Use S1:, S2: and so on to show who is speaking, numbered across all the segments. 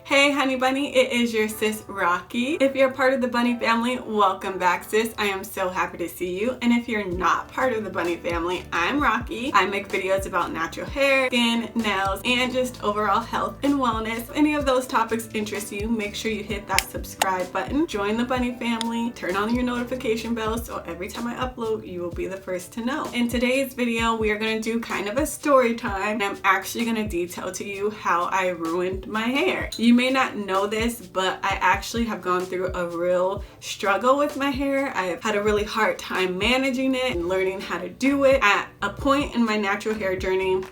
S1: Hey honey bunny, it is your sis Rocky. If you're part of the bunny family, welcome back sis. I am so happy to see you. And if you're not part of the bunny family, I'm Rocky. I make videos about natural hair, skin, nails, and just overall health and wellness. If any of those topics interest you, make sure you hit that subscribe button, join the bunny family, turn on your notification bell so every time I upload, you will be the first to know. In today's video, we are going to do kind of a story time. I'm actually going to detail to you how I ruined my hair. You may not know this, but I actually have gone through a real struggle with my hair. I've had a really hard time managing it and learning how to do it. At a point in my natural hair journey,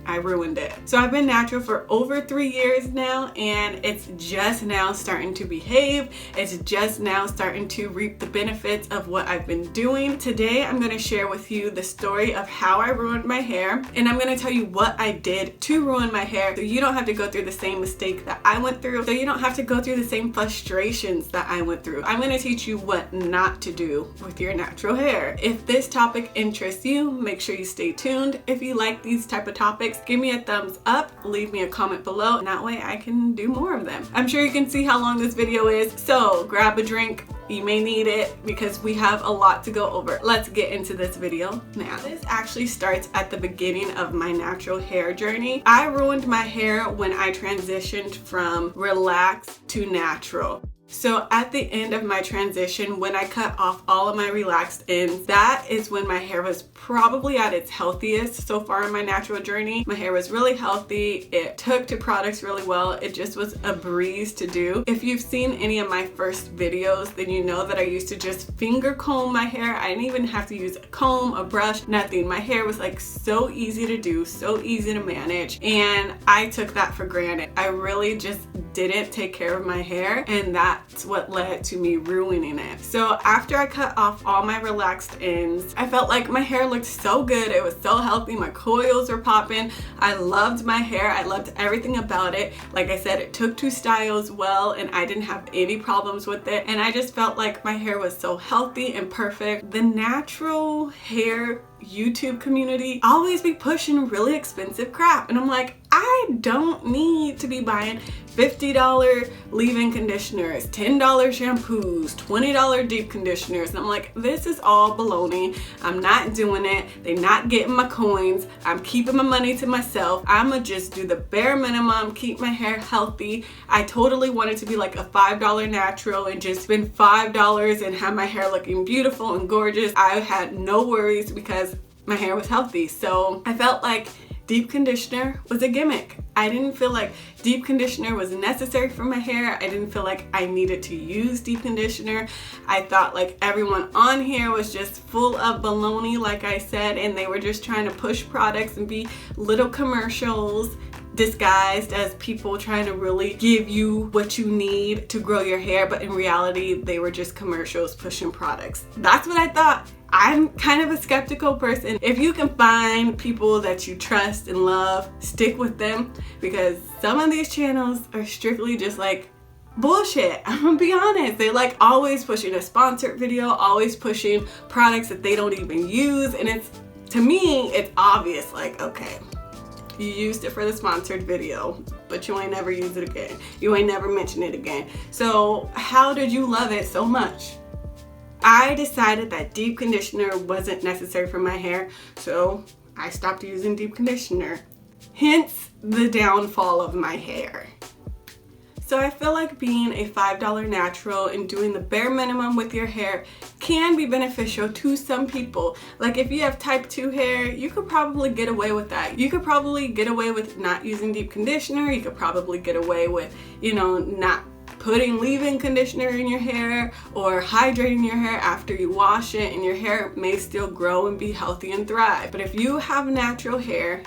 S1: I ruined it. So I've been natural for over 3 years now, and it's just now starting to behave. It's just now starting to reap the benefits of what I've been doing. Today, I'm gonna share with you the story of how I ruined my hair, and I'm gonna tell you what I did to ruin my hair so you don't have to go through the same mistake that I went through, so you don't have to go through the same frustrations that I went through. I'm gonna teach you what not to do with your natural hair. If this topic interests you, make sure you stay tuned. If you like these type of topics, give me a thumbs up, leave me a comment below, and that way I can do more of them. I'm sure you can see how long this video is, so grab a drink. You may need it because we have a lot to go over. Let's get into this video now. This actually starts at the beginning of my natural hair journey. I ruined my hair when I transitioned from relaxed to natural. So at the end of my transition, when I cut off all of my relaxed ends, that is when my hair was probably at its healthiest so far in my natural journey. My hair was really healthy. It took to products really well. It just was a breeze to do. If you've seen any of my first videos, then you know that I used to just finger comb my hair. I didn't even have to use a comb, a brush, nothing. My hair was like so easy to do, so easy to manage, and I took that for granted. I really just didn't take care of my hair, and that's what led to me ruining it. So after I cut off all my relaxed ends, I felt like my hair looked so good. It was so healthy. My coils were popping. I loved my hair. I loved everything about it. Like I said, it took to styles well, and I didn't have any problems with it. And I just felt like my hair was so healthy and perfect. The natural hair YouTube community always be pushing really expensive crap, and I'm like, I don't need to be buying $50 leave-in conditioners, $10 shampoos, $20 deep conditioners. And I'm like, this is all baloney. I'm not doing it. They're not getting my coins. I'm keeping my money to myself. I'ma just do the bare minimum, keep my hair healthy. I totally wanted to be like a $5 natural and just spend $5 and have my hair looking beautiful and gorgeous. I had no worries because my hair was healthy. So I felt like deep conditioner was a gimmick. I didn't feel like deep conditioner was necessary for my hair. I didn't feel like I needed to use deep conditioner. I thought like everyone on here was just full of baloney, like I said, and they were just trying to push products and be little commercials disguised as people trying to really give you what you need to grow your hair, but in reality, they were just commercials pushing products. That's what I thought. I'm kind of a skeptical person. If you can find people that you trust and love, stick with them, because some of these channels are strictly just like bullshit. I'm gonna be honest. They like always pushing a sponsored video, always pushing products that they don't even use, and it's, to me, it's obvious, like, okay, you used it for the sponsored video, but you ain't never use it again. You ain't never mention it again. So how did you love it so much? I decided that deep conditioner wasn't necessary for my hair, so I stopped using deep conditioner. Hence the downfall of my hair. So I feel like being a $5 natural and doing the bare minimum with your hair can be beneficial to some people. Like if you have type 2 hair, you could probably get away with that. You could probably get away with not using deep conditioner. You could probably get away with, you know, not putting leave-in conditioner in your hair or hydrating your hair after you wash it, and your hair may still grow and be healthy and thrive. But if you have natural hair,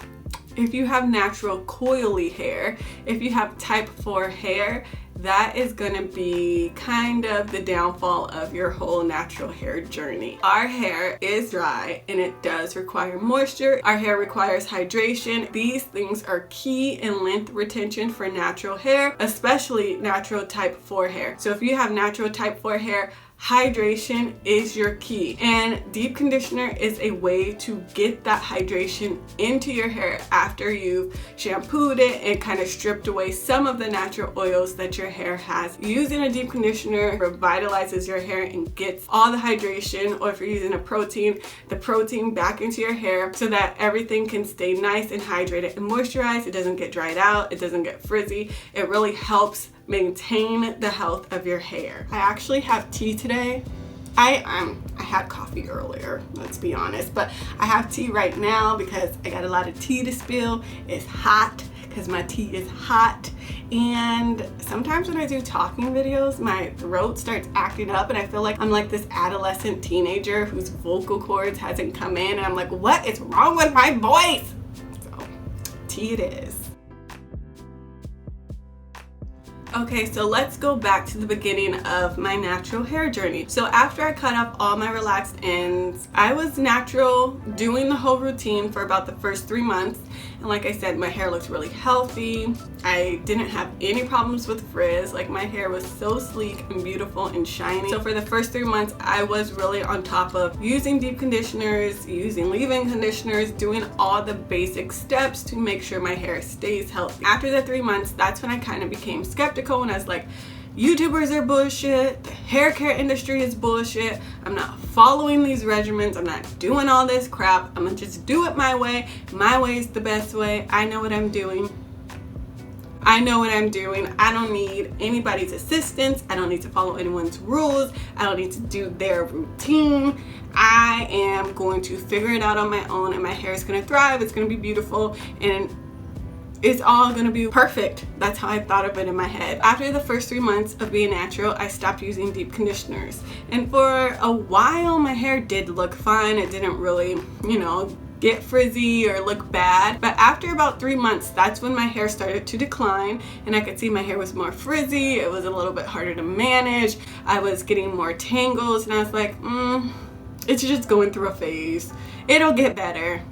S1: if you have natural coily hair, if you have type 4 hair, that is gonna be kind of the downfall of your whole natural hair journey. Our hair is dry and it does require moisture. Our hair requires hydration. These things are key in length retention for natural hair, especially natural type 4 hair. So if you have natural type 4 hair, hydration is your key, and deep conditioner is a way to get that hydration into your hair after you've shampooed it and kind of stripped away some of the natural oils that your hair has. Using a deep conditioner revitalizes your hair and gets all the hydration, or if you're using a protein, the protein back into your hair so that everything can stay nice and hydrated and moisturized. It doesn't get dried out, it doesn't get frizzy. It really helps maintain the health of your hair. I actually have tea today. I had coffee earlier, let's be honest, but I have tea right now because I got a lot of tea to spill. It's hot because my tea is hot, and sometimes when I do talking videos, my throat starts acting up and I feel like I'm like this adolescent teenager whose vocal cords hasn't come in, and I'm like, what is wrong with my voice? So tea it is. Okay, so let's go back to the beginning of my natural hair journey. So after I cut off all my relaxed ends, I was natural doing the whole routine for about the first 3 months. And like I said, my hair looked really healthy. I didn't have any problems with frizz. Like, my hair was so sleek and beautiful and shiny. So for the first 3 months, I was really on top of using deep conditioners, using leave-in conditioners, doing all the basic steps to make sure my hair stays healthy. After the 3 months, that's when I kind of became skeptical, and I was like, YouTubers are bullshit, the hair care industry is bullshit, I'm not following these regimens, I'm not doing all this crap, I'm gonna just do it my way is the best way, I know what I'm doing. I don't need anybody's assistance, I don't need to follow anyone's rules, I don't need to do their routine. I am going to figure it out on my own, and my hair is gonna thrive, it's gonna be beautiful, and it's all gonna be perfect. That's how I thought of it in my head. After the first 3 months of being natural, I stopped using deep conditioners. And for a while, my hair did look fine. It didn't really, get frizzy or look bad. But after about 3 months, that's when my hair started to decline, and I could see my hair was more frizzy. It was a little bit harder to manage. I was getting more tangles, and I was like, it's just going through a phase. It'll get better.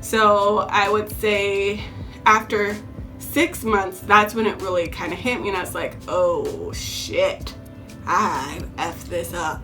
S1: So I would say after 6 months, that's when it really kind of hit me, and I was like, oh shit, I effed this up.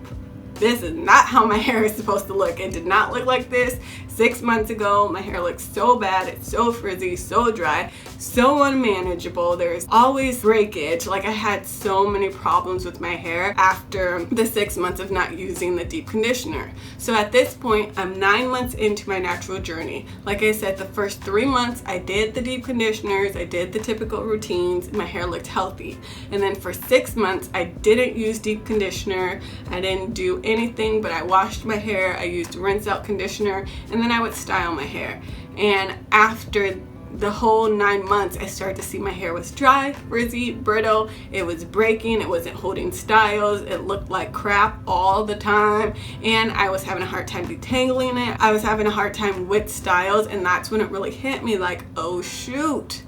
S1: This is not how my hair is supposed to look. It did not look like this 6 months ago. My hair looks so bad. It's so frizzy, so dry, so unmanageable. There's always breakage. Like, I had so many problems with my hair after the 6 months of not using the deep conditioner. So at this point, I'm 9 months into my natural journey. Like I said, the first 3 months, I did the deep conditioners, I did the typical routines, my hair looked healthy. And then for 6 months, I didn't use deep conditioner. I didn't do anything, but I washed my hair, I used rinse out conditioner, and then I would style my hair. And after the whole 9 months, I started to see my hair was dry, frizzy, brittle, it was breaking, it wasn't holding styles, it looked like crap all the time, and I was having a hard time detangling it. I was having a hard time with styles, and that's when it really hit me, like, oh shoot,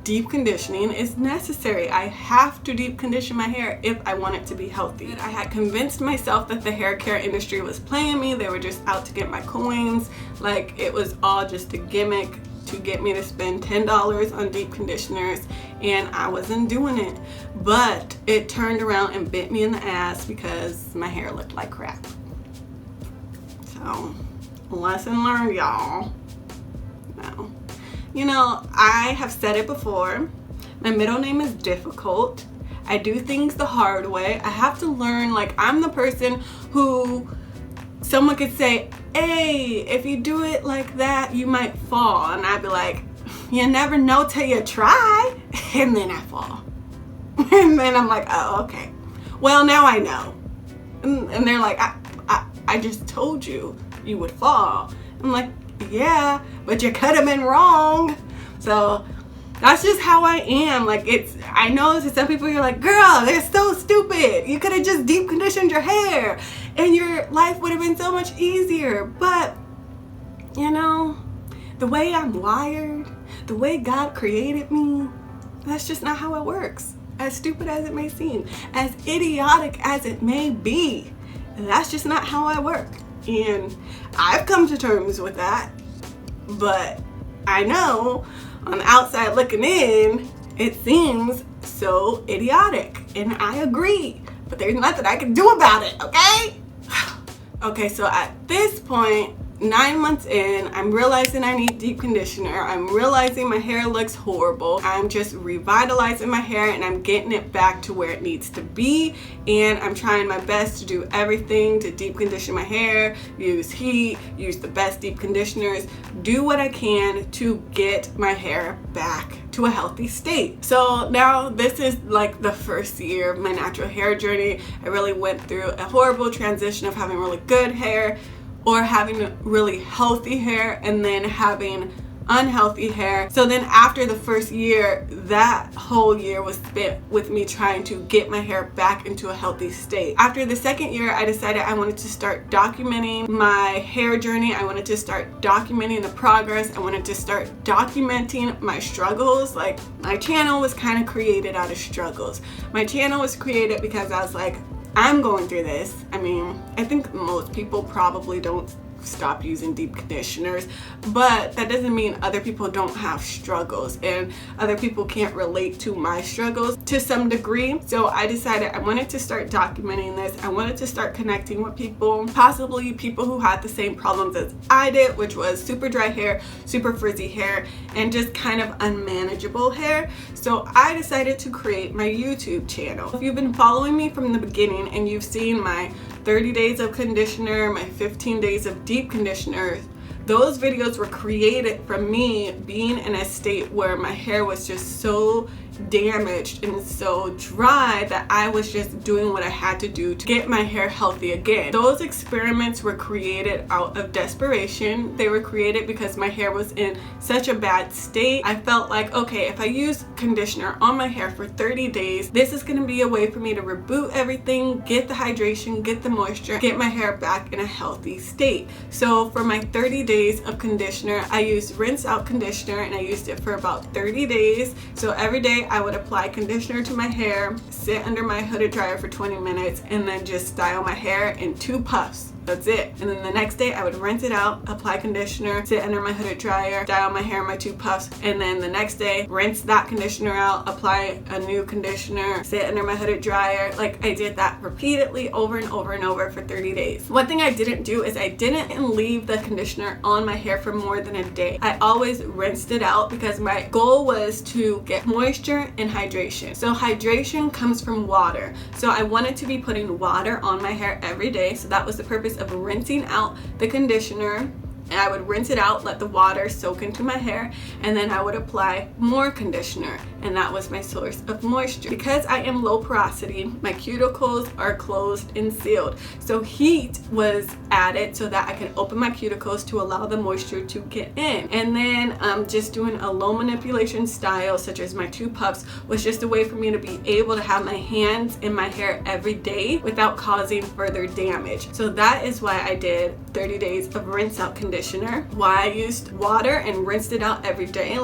S1: deep conditioning is necessary. I have to deep condition my hair if I want it to be healthy. I had convinced myself that the hair care industry was playing me. They were just out to get my coins. Like, it was all just a gimmick to get me to spend $10 on deep conditioners, and I wasn't doing it. But it turned around and bit me in the ass because my hair looked like crap. So, lesson learned, y'all. No. I have said it before, my middle name is difficult. I do things the hard way. I have to learn, like, I'm the person who someone could say, hey, if you do it like that, you might fall. And I'd be like, you never know till you try. And then I fall. And then I'm like, oh, okay. Well, now I know. And they're like, I just told you you would fall. I'm like, yeah, but you could have been wrong. So that's just how I am. Like, I know to some people you're like, girl, they're so stupid. You could have just deep conditioned your hair and your life would have been so much easier. But, the way I'm wired, the way God created me, that's just not how it works. As stupid as it may seem, as idiotic as it may be, that's just not how I work. And I've come to terms with that, but I know on the outside looking in, it seems so idiotic, and I agree. but there's nothing I can do about it, okay? Okay, so at this point, 9 months in, I'm realizing I need deep conditioner. I'm realizing my hair looks horrible. I'm just revitalizing my hair and I'm getting it back to where it needs to be. And I'm trying my best to do everything to deep condition my hair, use heat, use the best deep conditioners, do what I can to get my hair back to a healthy state. So now this is like the first year of my natural hair journey. I really went through a horrible transition of having really good hair or having really healthy hair and then having unhealthy hair. So then after the first year, that whole year was spent with me trying to get my hair back into a healthy state. After the second year, I decided I wanted to start documenting my hair journey. I wanted to start documenting the progress. I wanted to start documenting my struggles. Like, my channel was kind of created out of struggles. My channel was created because I was like, I'm going through this. I mean, I think most people probably don't stop using deep conditioners, but that doesn't mean other people don't have struggles and other people can't relate to my struggles to some degree. So I decided I wanted to start documenting this. I wanted to start connecting with people, possibly people who had the same problems as I did, which was super dry hair, super frizzy hair, and just kind of unmanageable hair. So I decided to create my YouTube channel. If you've been following me from the beginning and you've seen my 30 days of conditioner, my 15 days of deep conditioner, those videos were created from me being in a state where my hair was just so damaged and so dry that I was just doing what I had to do to get my hair healthy again. Those experiments were created out of desperation. They were created because my hair was in such a bad state. I felt like, okay, if I use conditioner on my hair for 30 days, this is going to be a way for me to reboot everything, get the hydration, get the moisture, get my hair back in a healthy state. So for my 30 days of conditioner, I used rinse out conditioner and I used it for about 30 days. So every day I would apply conditioner to my hair, sit under my hooded dryer for 20 minutes, and then just style my hair in 2 puffs. That's it. And then the next day I would rinse it out, apply conditioner, sit under my hooded dryer, style my hair in my 2 puffs, and then the next day rinse that conditioner out, apply a new conditioner, sit under my hooded dryer. Like, I did that repeatedly over and over and over for 30 days. One thing I didn't do is I didn't leave the conditioner on my hair for more than a day. I always rinsed it out because my goal was to get moisture and hydration. So hydration comes from water. So I wanted to be putting water on my hair every day. So that was the purpose of rinsing out the conditioner. And I would rinse it out, let the water soak into my hair, and then I would apply more conditioner, and that was my source of moisture. Because I am low porosity, my cuticles are closed and sealed. So heat was added so that I can open my cuticles to allow the moisture to get in. And then just doing a low manipulation style, such as my 2 puffs, was just a way for me to be able to have my hands in my hair every day without causing further damage. So that is why I did 30 days of rinse out conditioner. Why I used water and rinsed it out every day,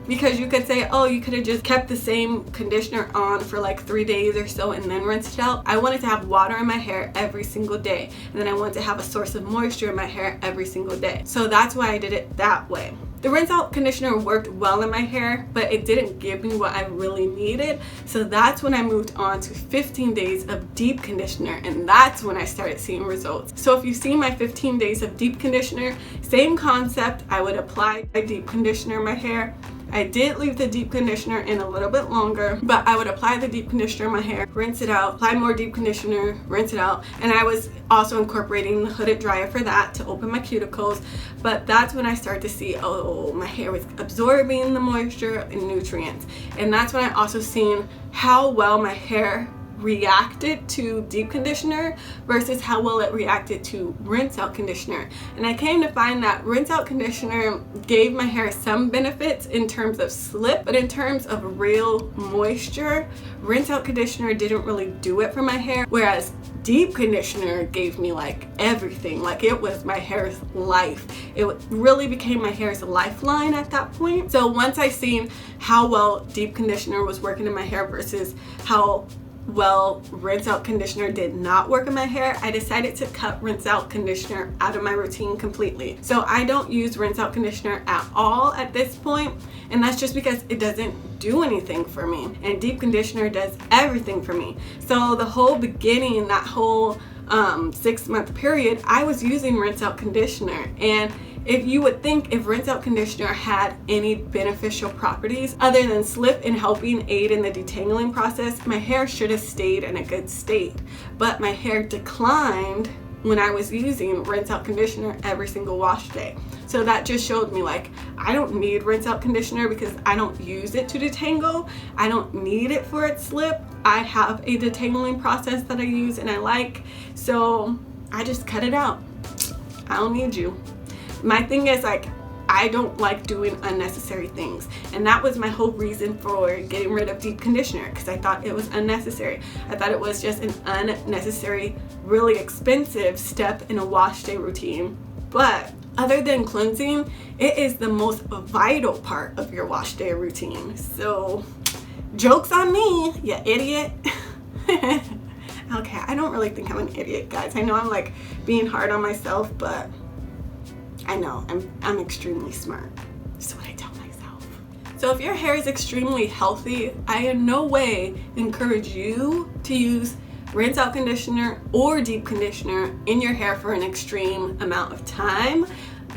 S1: because you could say, oh, you could have just kept the same conditioner on for like 3 days or so and then rinsed it out. I wanted to have water in my hair every single day, and then I wanted to have a source of moisture in my hair every single day. So that's why I did it that way. The rinse out conditioner worked well in my hair, but it didn't give me what I really needed. So that's when I moved on to 15 days of deep conditioner, and that's when I started seeing results. So if you see my 15 days of deep conditioner, same concept. I would apply a deep conditioner in my hair. I did leave the deep conditioner in a little bit longer, but I would apply the deep conditioner in my hair, rinse it out, apply more deep conditioner, rinse it out, and I was also incorporating the hooded dryer for that to open my cuticles. But that's when I started to see, oh, my hair was absorbing the moisture and nutrients. And that's when I also seen how well my hair reacted to deep conditioner versus how well it reacted to rinse out conditioner. And I came to find that rinse out conditioner gave my hair some benefits in terms of slip, but in terms of real moisture, rinse out conditioner didn't really do it for my hair, whereas deep conditioner gave me like everything. Like, it was my hair's life. It really became my hair's lifeline at that point. So once I seen how well deep conditioner was working in my hair versus how well, rinse out conditioner did not work in my hair, I decided to cut rinse out conditioner out of my routine completely. So I don't use rinse out conditioner at all at this point, and that's just because it doesn't do anything for me, and deep conditioner does everything for me. So the whole beginning, that whole 6-month period, I was using rinse out conditioner, and if you would think if rinse out conditioner had any beneficial properties other than slip and helping aid in the detangling process, my hair should have stayed in a good state. But my hair declined when I was using rinse out conditioner every single wash day. So that just showed me, like, I don't need rinse out conditioner because I don't use it to detangle. I don't need it for its slip. I have a detangling process that I use and I like, so I just cut it out. I don't need you. My thing is, like, I don't like doing unnecessary things, and that was my whole reason for getting rid of deep conditioner, because I thought it was unnecessary. I thought it was just an unnecessary, really expensive step in a wash day routine. But other than cleansing, it is the most vital part of your wash day routine. So joke's on me, you idiot. Okay, I don't really think I'm an idiot, guys. I know I'm like being hard on myself, but I know I'm extremely smart. That's what I tell myself. So if your hair is extremely healthy, I in no way encourage you to use rinse out conditioner or deep conditioner in your hair for an extreme amount of time.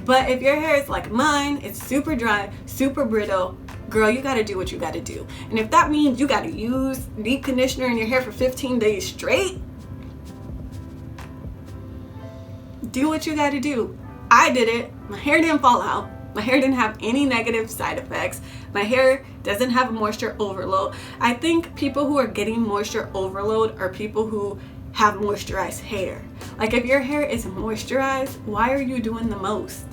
S1: But if your hair is like mine, it's super dry, super brittle, girl, you gotta do what you gotta do. And if that means you gotta use deep conditioner in your hair for 15 days straight, do what you gotta do. I did it. My hair didn't fall out. My hair didn't have any negative side effects. My hair doesn't have a moisture overload. I think people who are getting moisture overload are people who have moisturized hair. Like, if your hair is moisturized, why are you doing the most?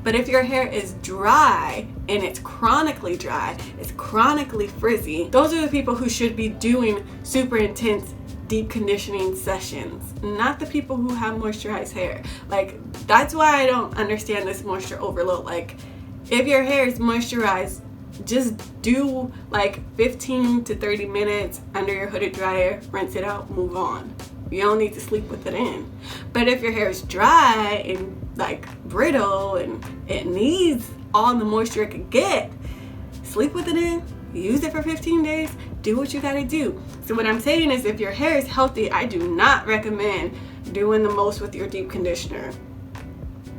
S1: But if your hair is dry and it's chronically dry, it's chronically frizzy, those are the people who should be doing super intense deep conditioning sessions, not the people who have moisturized hair. Like, that's why I don't understand this moisture overload. Like, if your hair is moisturized, just do like 15 to 30 minutes under your hooded dryer, rinse it out, move on. You don't need to sleep with it in. But if your hair is dry and like brittle and it needs all the moisture it can get, sleep with it in, use it for 15 days, do what you gotta do. So what I'm saying is, if your hair is healthy, I do not recommend doing the most with your deep conditioner.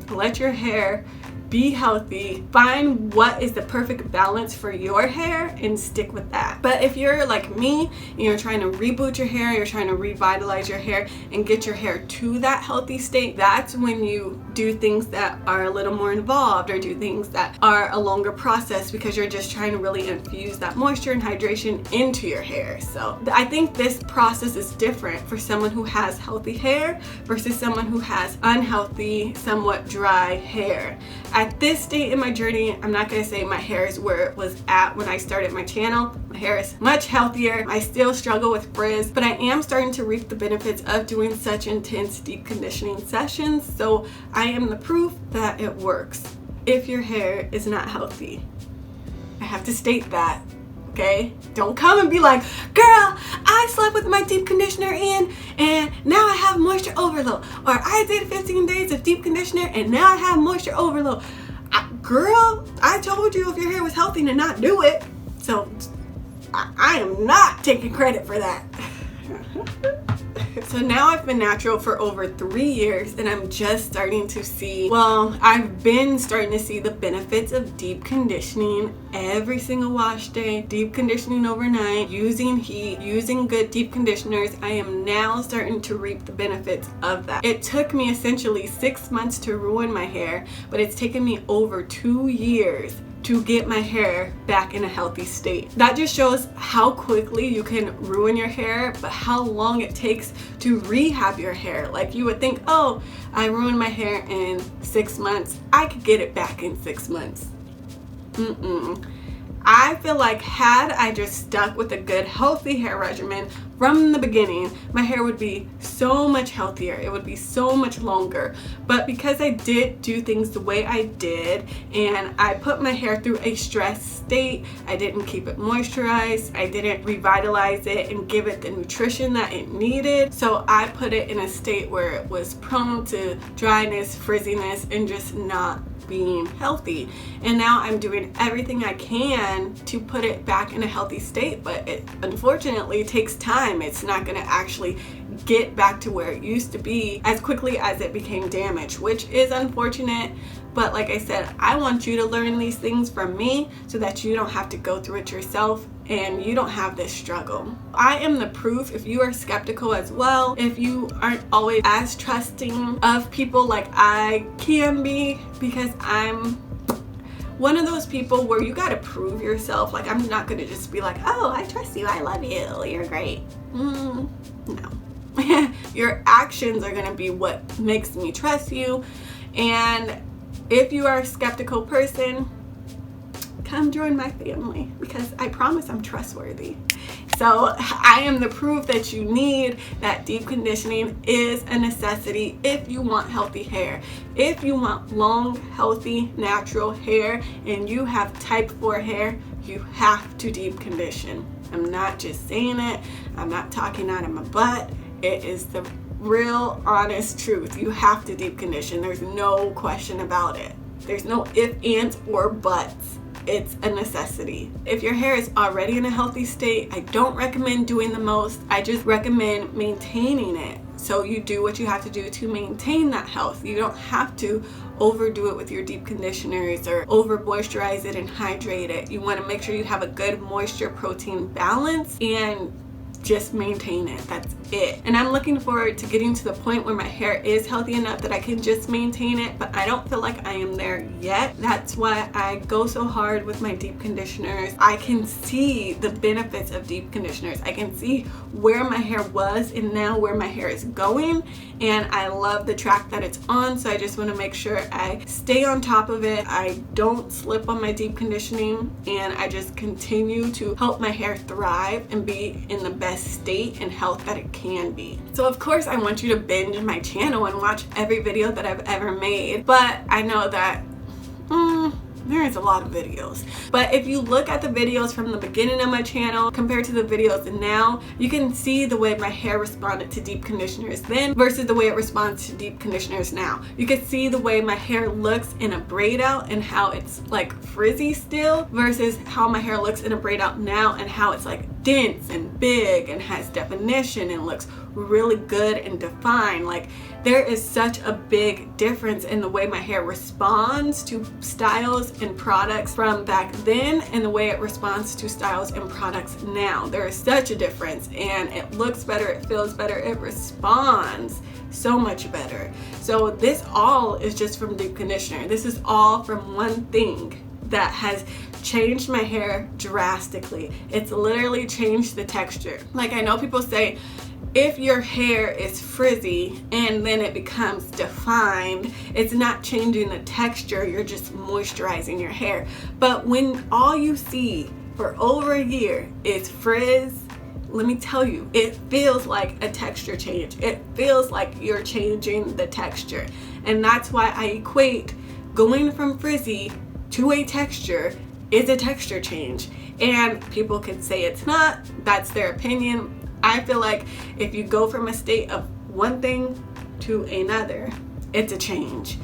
S1: Let your hair be healthy, find what is the perfect balance for your hair and stick with that. But if you're like me and you're trying to reboot your hair, you're trying to revitalize your hair and get your hair to that healthy state, that's when you do things that are a little more involved, or do things that are a longer process, because you're just trying to really infuse that moisture and hydration into your hair. So I think this process is different for someone who has healthy hair versus someone who has unhealthy, somewhat dry hair. At this state in my journey, I'm not going to say my hair is where it was at when I started my channel. My hair is much healthier. I still struggle with frizz, but I am starting to reap the benefits of doing such intense deep conditioning sessions. So I am the proof that it works if your hair is not healthy. I have to state that. Okay? Don't come and be like, girl, I slept with my deep conditioner in and now I have moisture overload. Or I did 15 days of deep conditioner and now I have moisture overload. Girl, I told you if your hair was healthy to not do it. So I am not taking credit for that. So now I've been natural for over 3 years and I'm just starting to see, well, I've been starting to see the benefits of deep conditioning every single wash day, deep conditioning overnight, using heat, using good deep conditioners. I am now starting to reap the benefits of that. It took me essentially 6 months to ruin my hair, but it's taken me over 2 years to get my hair back in a healthy state. That just shows how quickly you can ruin your hair, but how long it takes to rehab your hair. Like, you would think, oh, I ruined my hair in 6 months, I could get it back in 6 months. I feel like had I just stuck with a good healthy hair regimen from the beginning, my hair would be so much healthier. It would be so much longer. But because I did do things the way I did, and I put my hair through a stress state, I didn't keep it moisturized, I didn't revitalize it and give it the nutrition that it needed. So I put it in a state where it was prone to dryness, frizziness, and just not being healthy. And now I'm doing everything I can to put it back in a healthy state, but it unfortunately takes time. It's not going to actually get back to where it used to be as quickly as it became damaged, which is unfortunate. But like I said, I want you to learn these things from me so that you don't have to go through it yourself and you don't have this struggle. I am the proof. If you are skeptical as well, if you aren't always as trusting of people like I can be, because I'm one of those people where you gotta prove yourself. Like, I'm not gonna just be like, oh, I trust you, I love you, you're great. No. Your actions are gonna be what makes me trust you. And if you are a skeptical person, come join my family, because I promise I'm trustworthy. So I am the proof that you need, that deep conditioning is a necessity if you want healthy hair. If you want long, healthy, natural hair, and you have type 4 hair, you have to deep condition. I'm not just saying it. I'm not talking out of my butt. It is the real, honest truth. You have to deep condition. There's no question about it. There's no ifs, ands, or buts. It's a necessity. If your hair is already in a healthy state, I don't recommend doing the most. I just recommend maintaining it. So you do what you have to do to maintain that health. You don't have to overdo it with your deep conditioners or over moisturize it and hydrate it. You want to make sure you have a good moisture protein balance and just maintain it. That's it. And I'm looking forward to getting to the point where my hair is healthy enough that I can just maintain it, but I don't feel like I am there yet. That's why I go so hard with my deep conditioners. I can see the benefits of deep conditioners. I can see where my hair was and now where my hair is going, and I love the track that it's on. So I just want to make sure I stay on top of it. I don't slip on my deep conditioning, and I just continue to help my hair thrive and be in the best state and health that it can be. So of course I want you to binge my channel and watch every video that I've ever made, but I know that there is a lot of videos. But if you look at the videos from the beginning of my channel compared to the videos now, you can see the way my hair responded to deep conditioners then versus the way it responds to deep conditioners now. You can see the way my hair looks in a braid out and how it's like frizzy still versus how my hair looks in a braid out now and how it's like dense and big and has definition and looks really good and defined. Like, there is such a big difference in the way my hair responds to styles and products from back then and the way it responds to styles and products now. There is such a difference, and it looks better, it feels better, it responds so much better. So this all is just from deep conditioner. This is all from one thing that has changed my hair drastically. It's literally changed the texture. Like, I know people say, if your hair is frizzy and then it becomes defined, it's not changing the texture, you're just moisturizing your hair. But when all you see for over a year is frizz, let me tell you, it feels like a texture change. It feels like you're changing the texture. And that's why I equate going from frizzy to a texture is a texture change. And people can say it's not, that's their opinion. I feel like if you go from a state of one thing to another, it's a change.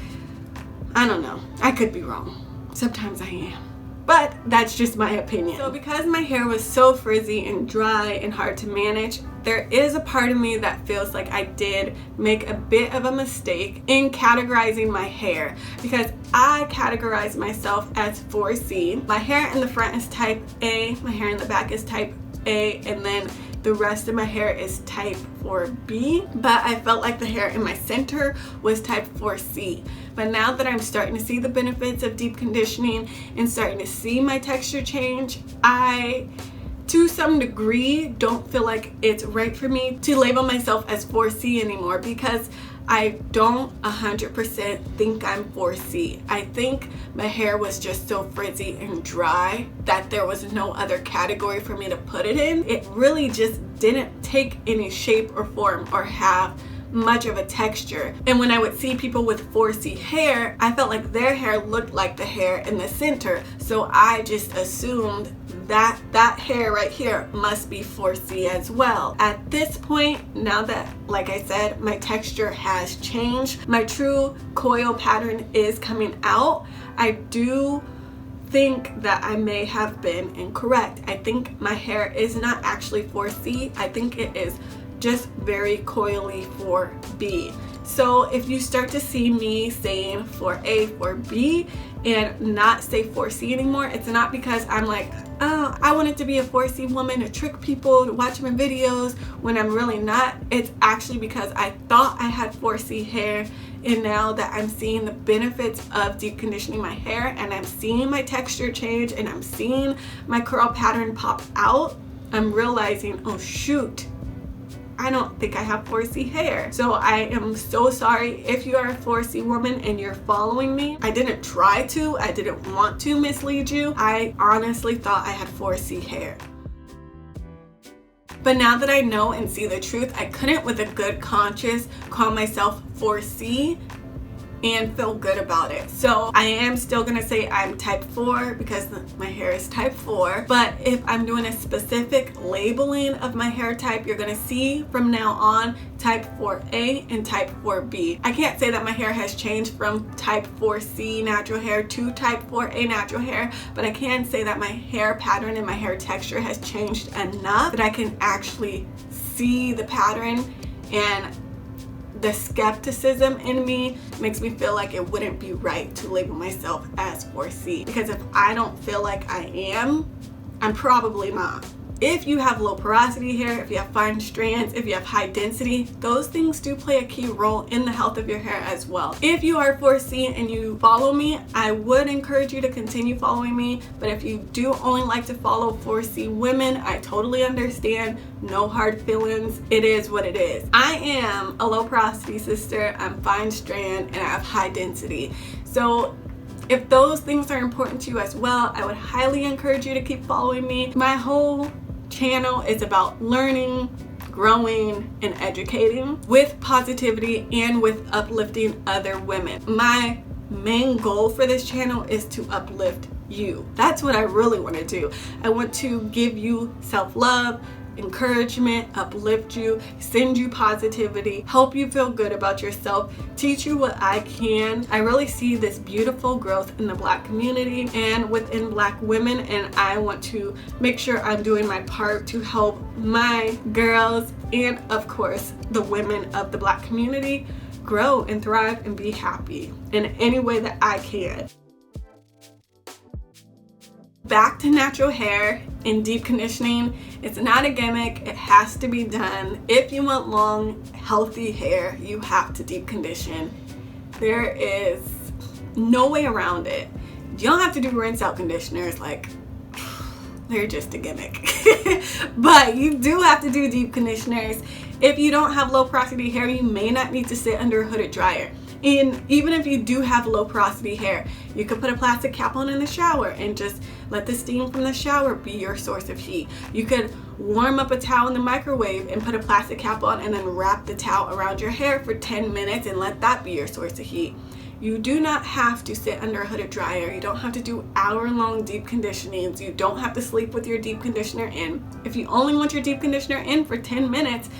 S1: I don't know. I could be wrong. Sometimes I am. But that's just my opinion. So because my hair was so frizzy and dry and hard to manage, there is a part of me that feels like I did make a bit of a mistake in categorizing my hair, because I categorize myself as 4C. My hair in the front is type A, my hair in the back is type A, and then the rest of my hair is type 4B, but I felt like the hair in my center was type 4C. But now that I'm starting to see the benefits of deep conditioning and starting to see my texture change, I, to some degree, don't feel like it's right for me to label myself as 4C anymore, because I don't 100% think I'm 4C. I think my hair was just so frizzy and dry that there was no other category for me to put it in. It really just didn't take any shape or form or have much of a texture. And when I would see people with 4C hair, I felt like their hair looked like the hair in the center. So I just assumed that that hair right here must be 4C as well. At this point, now that, like I said, my texture has changed, my true coil pattern is coming out, I do think that I may have been incorrect. I think my hair is not actually 4C. I think it is just very coily 4B. So if you start to see me saying 4A, 4B and not say 4C anymore, it's not because I'm like, oh, I wanted to be a 4C woman to trick people to watch my videos when I'm really not. It's actually because I thought I had 4C hair, and now that I'm seeing the benefits of deep conditioning my hair and I'm seeing my texture change and I'm seeing my curl pattern pop out, I'm realizing, oh shoot, I don't think I have 4C hair. So I am so sorry if you are a 4C woman and you're following me. I didn't try to, I didn't want to mislead you. I honestly thought I had 4C hair. But now that I know and see the truth, I couldn't with a good conscience call myself 4C and feel good about it. So I am still gonna say I'm type 4 because my hair is type 4, but if I'm doing a specific labeling of my hair type, you're gonna see from now on type 4A and type 4B. I can't say that my hair has changed from type 4C natural hair to type 4A natural hair, but I can say that my hair pattern and my hair texture has changed enough that I can actually see the pattern, and the skepticism in me makes me feel like it wouldn't be right to label myself as 4C, because if I don't feel like I am, I'm probably not. If you have low porosity hair, if you have fine strands, if you have high density, those things do play a key role in the health of your hair as well. If you are 4C and you follow me, I would encourage you to continue following me, but if you do only like to follow 4C women, I totally understand. No hard feelings. It is what it is. I am a low porosity sister, I'm fine strand, and I have high density. So if those things are important to you as well, I would highly encourage you to keep following me. My whole channel is about learning, growing, and educating with positivity and with uplifting other women. My main goal for this channel is to uplift you. That's what I really want to do. I want to give you self-love, encouragement, uplift you, send you positivity, help you feel good about yourself, teach you what I can. I really see this beautiful growth in the Black community and within Black women, and I want to make sure I'm doing my part to help my girls and of course the women of the Black community grow and thrive and be happy in any way that I can. Back to natural hair and deep conditioning. It's not a gimmick, it has to be done. If you want long, healthy hair, you have to deep condition. There is no way around it. You don't have to do rinse out conditioners, like they're just a gimmick. But you do have to do deep conditioners. If you don't have low porosity hair, you may not need to sit under a hooded dryer. And even if you do have low porosity hair, you could put a plastic cap on in the shower and just let the steam from the shower be your source of heat. You could warm up a towel in the microwave and put a plastic cap on and then wrap the towel around your hair for 10 minutes and let that be your source of heat. You do not have to sit under a hooded dryer. You don't have to do hour-long deep conditionings. You don't have to sleep with your deep conditioner in. If you only want your deep conditioner in for 10 minutes,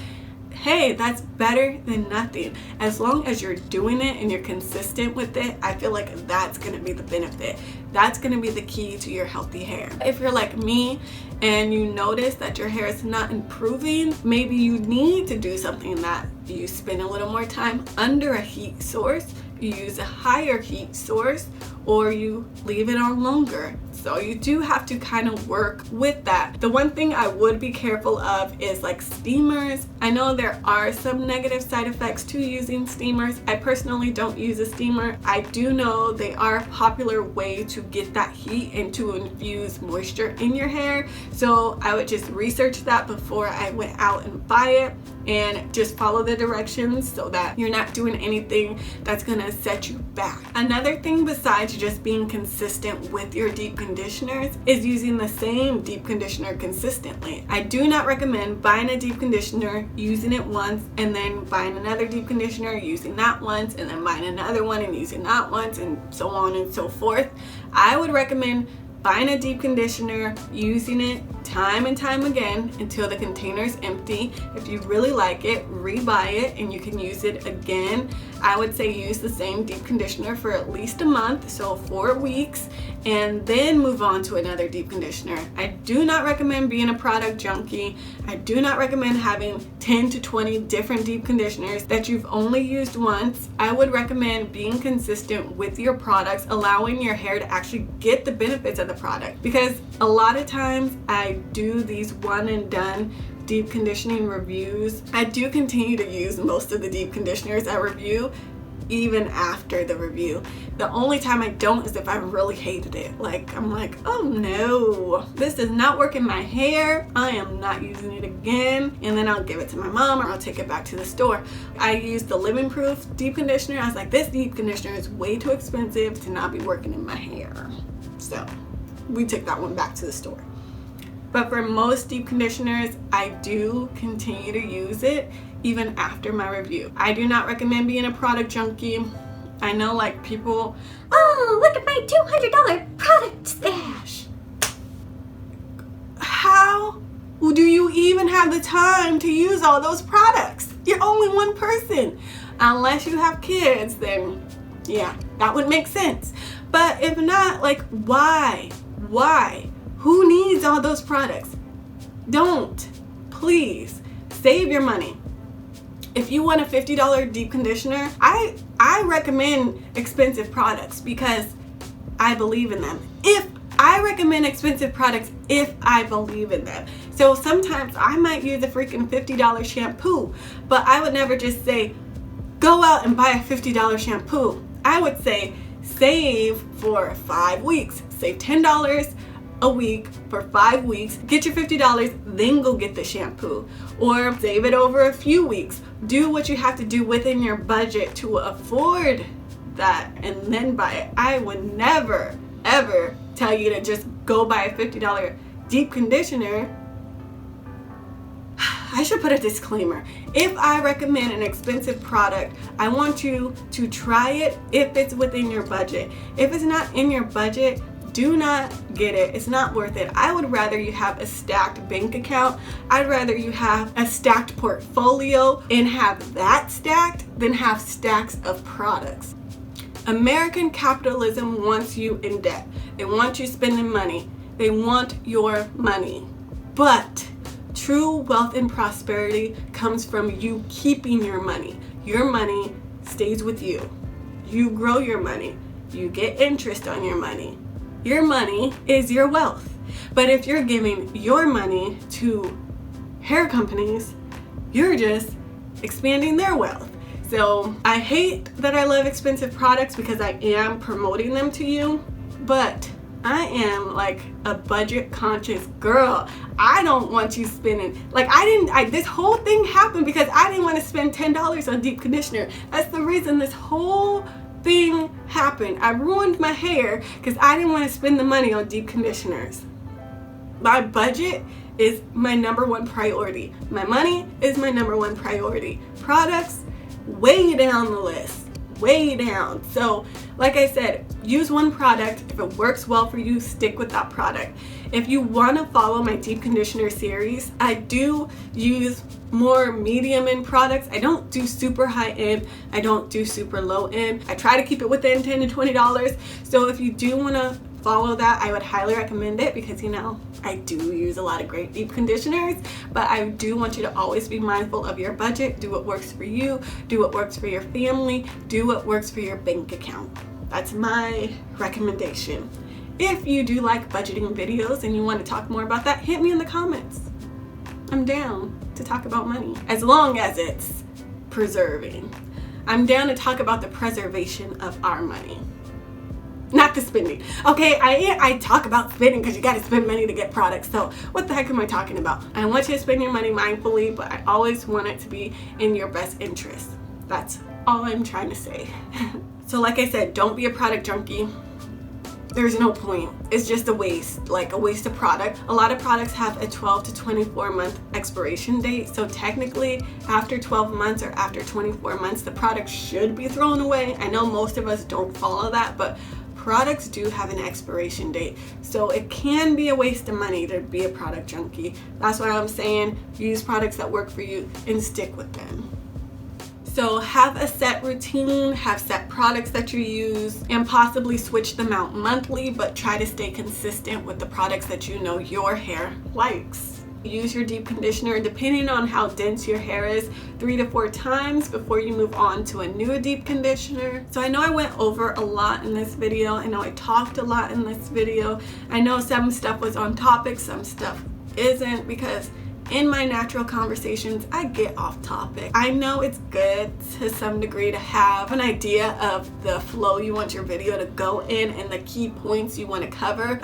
S1: hey, that's better than nothing. As long as you're doing it and you're consistent with it, I feel like that's gonna be the benefit. That's gonna be the key to your healthy hair. If you're like me and you notice that your hair is not improving, maybe you need to do something that you spend a little more time under a heat source, you use a higher heat source, or you leave it on longer. So you do have to kind of work with that. The one thing I would be careful of is like steamers. I know there are some negative side effects to using steamers. I personally don't use a steamer. I do know they are a popular way to get that heat and to infuse moisture in your hair. So I would just research that before I went out and buy it. and just follow the directions so that you're not doing anything that's gonna set you back. Another thing besides just being consistent with your deep conditioners is using the same deep conditioner consistently. I do not recommend buying a deep conditioner, using it once, and then buying another deep conditioner, using that once, and then buying another one and using that once, and so on and so forth. I would recommend buying a deep conditioner, using it time and time again until the container is empty. If you really like it, rebuy it and you can use it again. I would say use the same deep conditioner for at least a month, so 4 weeks, and then move on to another deep conditioner. I do not recommend being a product junkie. I do not recommend having 10 to 20 different deep conditioners that you've only used once. I would recommend being consistent with your products, allowing your hair to actually get the benefits of the product, because a lot of times I do these one and done deep conditioning reviews. I do continue to use most of the deep conditioners I review even after the review. The only time I don't is if I really hated it. Like, I'm like, oh no, this does not work in my hair, I am not using it again, and then I'll give it to my mom or I'll take it back to the store. I used the Living Proof deep conditioner. I was like, this deep conditioner is way too expensive to not be working in my hair, so we took that one back to the store. But for most deep conditioners, I do continue to use it even after my review. I do not recommend being a product junkie. I know, like, people, oh, look at my $200 product stash. How do you even have the time to use all those products? You're only one person. Unless you have kids, then yeah, that would make sense. But if not, like, why? Who needs all those products? Don't. Please save your money. If you want a $50 deep conditioner, I recommend expensive products because I believe in them. I recommend expensive products if I believe in them. So sometimes I might use a freaking $50 shampoo, but I would never just say, go out and buy a $50 shampoo. I would say, save for 5 weeks. Save $10 a week for 5 weeks, get your $50, then go get the shampoo, or save it over a few weeks. Do what you have to do within your budget to afford that and then buy it. I would never ever tell you to just go buy a $50 deep conditioner. I should put a disclaimer. If I recommend an expensive product, I want you to try it if it's within your budget. If it's not in your budget, do not get it. It's not worth it. I would rather you have a stacked bank account. I'd rather you have a stacked portfolio and have that stacked than have stacks of products. American capitalism wants you in debt. They want you spending money. They want your money. But true wealth and prosperity comes from you keeping your money. Your money stays with you. You grow your money. You get interest on your money. Your money is your wealth. But if you're giving your money to hair companies, you're just expanding their wealth. So I hate that I love expensive products because I am promoting them to you, but I am like a budget conscious girl. I don't want you spending, like, this whole thing happened because I didn't want to spend $10 on deep conditioner. That's the reason this whole thing happened. I ruined my hair because I didn't want to spend the money on deep conditioners. My budget is my #1 priority. My money is my #1 priority. Products, way down the list. Way down. So like I said, use one product. If it works well for you, stick with that product. If you want to follow my deep conditioner series, I do use more medium end products. I don't do super high end. I don't do super low end. I try to keep it within $10 to $20. So if you do want to follow that, I would highly recommend it because, you know, I do use a lot of great deep conditioners, but I do want you to always be mindful of your budget. Do what works for you. Do what works for your family. Do what works for your bank account. That's my recommendation. If you do like budgeting videos and you want to talk more about that, hit me in the comments. I'm down to talk about money as long as it's preserving. I'm down to talk about the preservation of our money. not the spending. Okay, I talk about spending because you got to spend money to get products. So what the heck am I talking about? I want you to spend your money mindfully, but I always want it to be in your best interest. That's all I'm trying to say. So like I said, don't be a product junkie. There's no point. It's just a waste, like a waste of product. A lot of products have a 12 to 24 month expiration date. So technically after 12 months or after 24 months, the product should be thrown away. I know most of us don't follow that, but products do have an expiration date. So it can be a waste of money to be a product junkie. That's why I'm saying use products that work for you and stick with them. So have a set routine, have set products that you use, and possibly switch them out monthly, but try to stay consistent with the products that you know your hair likes. Use your deep conditioner, depending on how dense your hair is, 3 to 4 times before you move on to a new deep conditioner. So I know I went over a lot in this video. I know I talked a lot in this video. I know some stuff was on topic, some stuff isn't, because in my natural conversations, I get off topic. I know it's good to some degree to have an idea of the flow you want your video to go in and the key points you want to cover.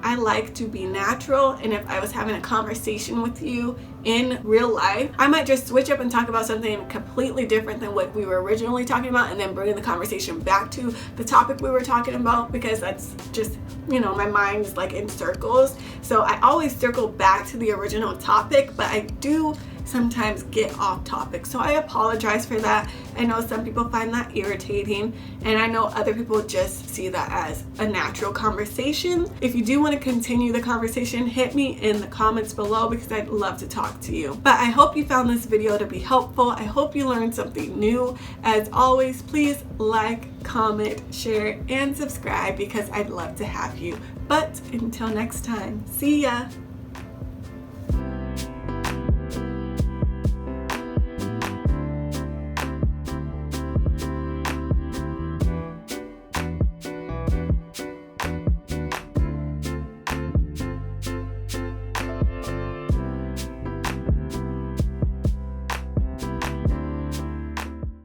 S1: I like to be natural, and if I was having a conversation with you in real life, I might just switch up and talk about something completely different than what we were originally talking about, and then bring the conversation back to the topic we were talking about, because that's just, you know, my mind is like in circles. So I always circle back to the original topic, but I do sometimes get off topic. So I apologize for that. I know some people find that irritating, and I know other people just see that as a natural conversation. If you do want to continue the conversation, hit me in the comments below, because I'd love to talk to you. But I hope you found this video to be helpful. I hope you learned something new. As always, please like, comment, share, and subscribe, because I'd love to have you. But until next time, see ya!